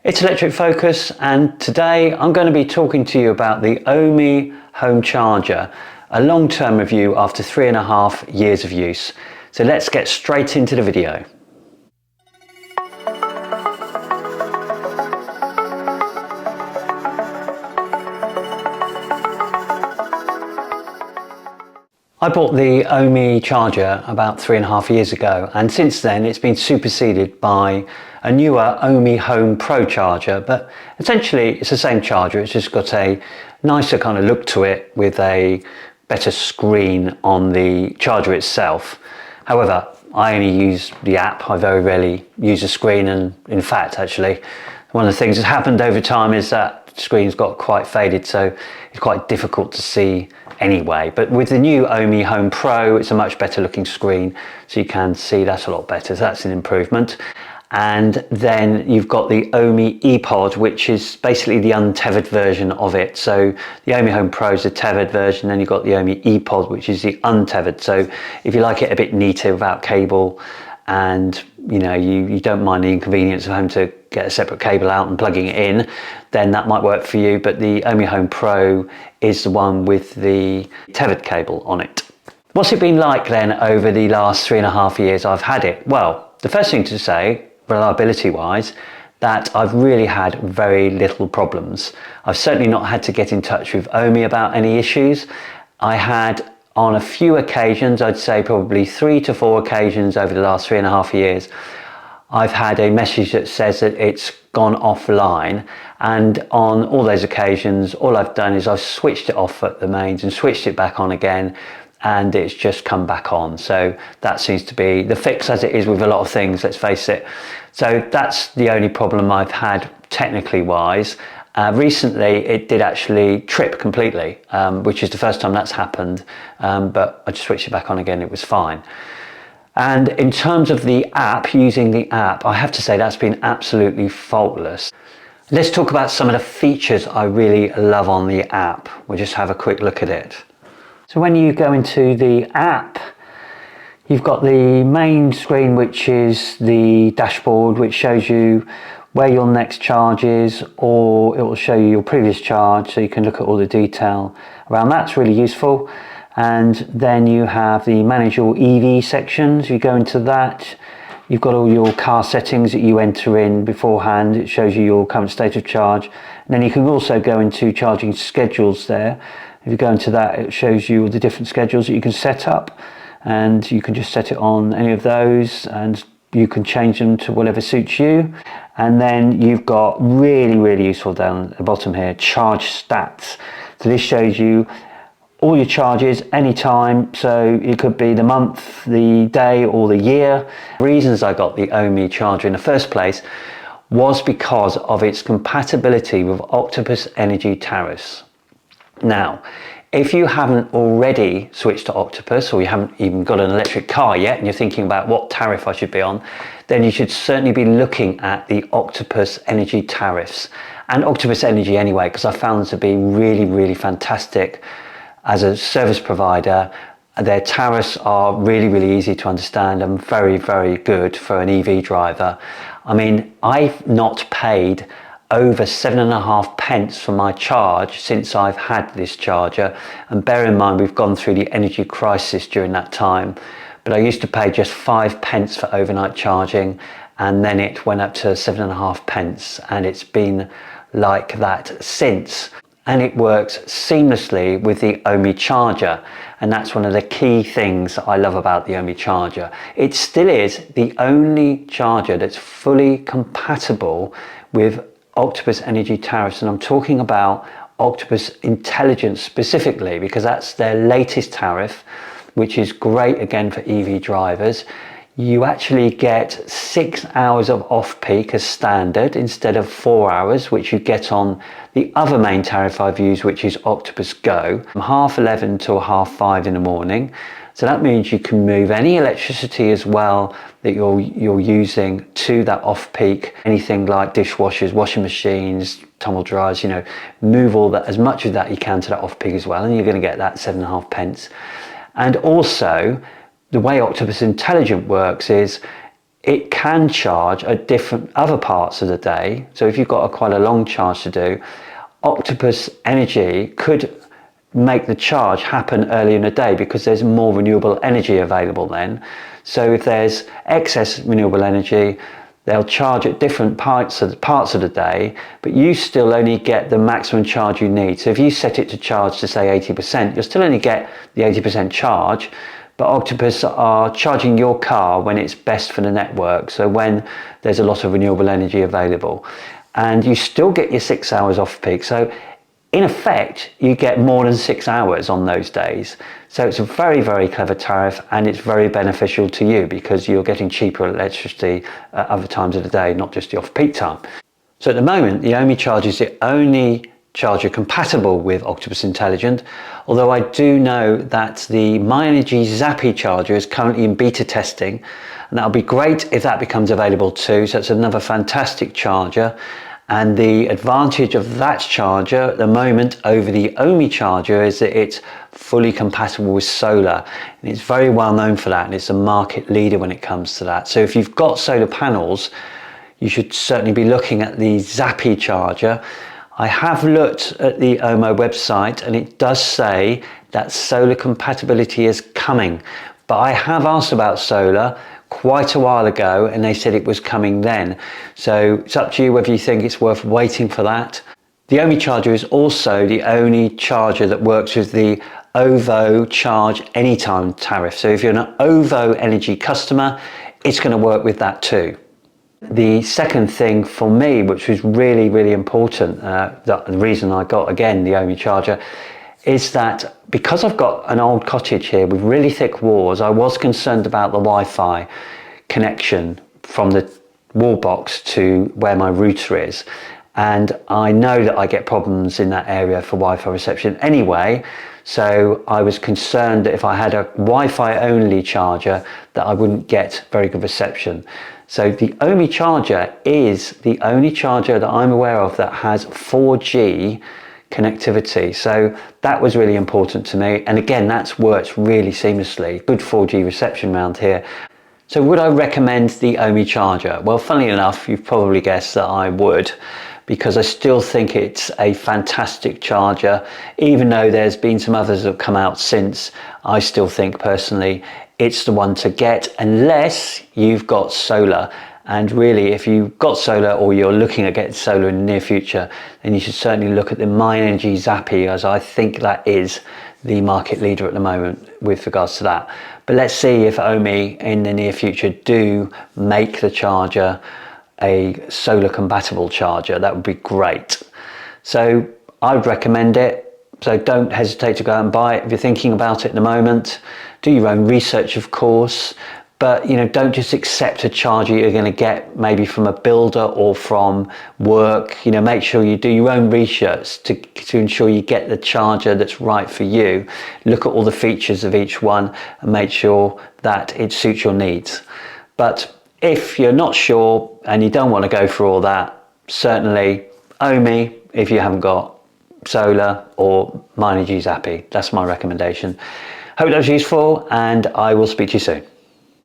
It's Electric Focus, and today I'm going to be talking to you about the OHME home charger, a long-term review after 3.5 years of use. So let's get straight into the video. I bought the OHME charger about 3.5 years ago, and since then it's been superseded by a newer OHME Home Pro charger, but essentially it's the same charger. It's just got a nicer kind of look to it with a better screen on the charger itself. However, I only use the app. I very rarely use a screen, and in fact actually one of the things that's happened over time is that screen's got quite faded, so it's quite difficult to see anyway. But with the new OHME Home Pro, it's a much better looking screen, so you can see that's a lot better, so that's an improvement. And then you've got the OHME ePod, which is basically the untethered version of it. So the OHME Home Pro is the tethered version, then you've got the OHME ePod, which is the untethered. So if you like it a bit neater without cable, and you don't mind the inconvenience of having to get a separate cable out and plugging it in, then that might work for you. But the OHME Home Pro is the one with the tethered cable on it. What's it been like then over the last 3.5 years I've had it? Well, the first thing to say, reliability wise, that I've really had very little problems. I've certainly not had to get in touch with OHME about any issues. I had on a few occasions, I'd say probably 3 to 4 occasions over the last 3.5 years, I've had a message that says that it's gone offline, and on all those occasions all I've done is I've switched it off at the mains and switched it back on again, and it's just come back on. So that seems to be the fix, as it is with a lot of things, let's face it. So that's the only problem I've had technically wise. Recently it did actually trip completely, which is the first time that's happened, but I just switched it back on again, it was fine. And in terms of the app, using the app, I have to say that's been absolutely faultless. Let's talk about some of the features I really love on the app. We'll just have a quick look at it. So when you go into the app, you've got the main screen, which is the dashboard, which shows you where your next charge is, or it will show you your previous charge, so you can look at all the detail around that. It's really useful. And then you have the manage your EV sections. You go into that, you've got all your car settings that you enter in beforehand. It shows you your current state of charge. And then you can also go into charging schedules there. If you go into that, it shows you all the different schedules that you can set up, and you can just set it on any of those, and you can change them to whatever suits you. And then you've got really useful down at the bottom here, charge stats. So this shows you all your charges anytime, so it could be the month, the day, or the year. The reasons I got the OHME charger in the first place was because of its compatibility with Octopus energy tariffs. Now, if you haven't already switched to Octopus, or you haven't even got an electric car yet and you're thinking about what tariff I should be on, then you should certainly be looking at the Octopus energy tariffs, and Octopus energy anyway, because I found them to be really fantastic as a service provider. Their tariffs are really easy to understand and very good for an EV driver. I mean, I've not paid over 7.5 pence for my charge since I've had this charger, and bear in mind we've gone through the energy crisis during that time, but I used to pay just 5 pence for overnight charging, and then it went up to 7.5 pence, and it's been like that since. And it works seamlessly with the OHME charger, and that's one of the key things I love about the OHME charger. It still is the only charger that's fully compatible with Octopus energy tariffs, and I'm talking about Octopus Intelligence specifically, because that's their latest tariff, which is great again for EV drivers. You actually get 6 hours of off-peak as standard instead of 4 hours, which you get on the other main tariff I've used, which is Octopus Go, from 11:30 till 5:30 in the morning. So that means you can move any electricity as well that you're using to that off-peak, anything like dishwashers, washing machines, tumble dryers, move all that, as much of that you can to that off-peak as well, and you're going to get that 7.5 pence. And also, the way Octopus Intelligent works is it can charge at different other parts of the day. So if you've got quite a long charge to do, Octopus Energy could make the charge happen early in the day because there's more renewable energy available then. So if there's excess renewable energy, they'll charge at different parts of the day, but you still only get the maximum charge you need. So if you set it to charge to say 80%, you'll still only get the 80% charge, but Octopus are charging your car when it's best for the network, so when there's a lot of renewable energy available. And you still get your 6 hours off peak. So in effect, you get more than 6 hours on those days. So it's a very, very clever tariff, and it's very beneficial to you because you're getting cheaper electricity at other times of the day, not just the off-peak time. So at the moment, the OHME charger is the only charger compatible with Octopus Intelligent, although I do know that the MyEnergy Zappi charger is currently in beta testing, and that'll be great if that becomes available too. So it's another fantastic charger. And the advantage of that charger at the moment over the OHME charger is that it's fully compatible with solar. And it's very well known for that, and it's a market leader when it comes to that. So if you've got solar panels, you should certainly be looking at the Zappi charger. I have looked at the OHME website, and it does say that solar compatibility is coming. But I have asked about solar quite a while ago, and they said it was coming then. So it's up to you whether you think it's worth waiting for that. The OHME charger is also the only charger that works with the OVO Charge Anytime tariff. So if you're an OVO Energy customer, it's going to work with that too. The second thing for me, which was really, really important, the reason I got, again, the OHME charger, is that because I've got an old cottage here with really thick walls, I was concerned about the Wi-Fi connection from the wall box to where my router is. And I know that I get problems in that area for Wi-Fi reception anyway. So I was concerned that if I had a Wi-Fi only charger, that I wouldn't get very good reception. So the OHME charger is the only charger that I'm aware of that has 4G connectivity. So that was really important to me. And again, that's worked really seamlessly. Good 4G reception around here. So would I recommend the OHME charger? Well, funnily enough, you've probably guessed that I would, because I still think it's a fantastic charger. Even though there's been some others that have come out since, I still think personally it's the one to get unless you've got solar. And really, if you've got solar or you're looking at getting solar in the near future, then you should certainly look at the MyEnergy Zappi, as I think that is the market leader at the moment with regards to that. But let's see if OHME in the near future do make the charger a solar compatible charger. That would be great. So I would recommend it. So don't hesitate to go out and buy it if you're thinking about it at the moment. Do your own research, of course. But don't just accept a charger you're going to get maybe from a builder or from work. Make sure you do your own research to ensure you get the charger that's right for you. Look at all the features of each one and make sure that it suits your needs. But if you're not sure and you don't want to go for all that, certainly OHME if you haven't got solar, or MyEnergy Zappi. That's my recommendation. Hope that was useful, and I will speak to you soon.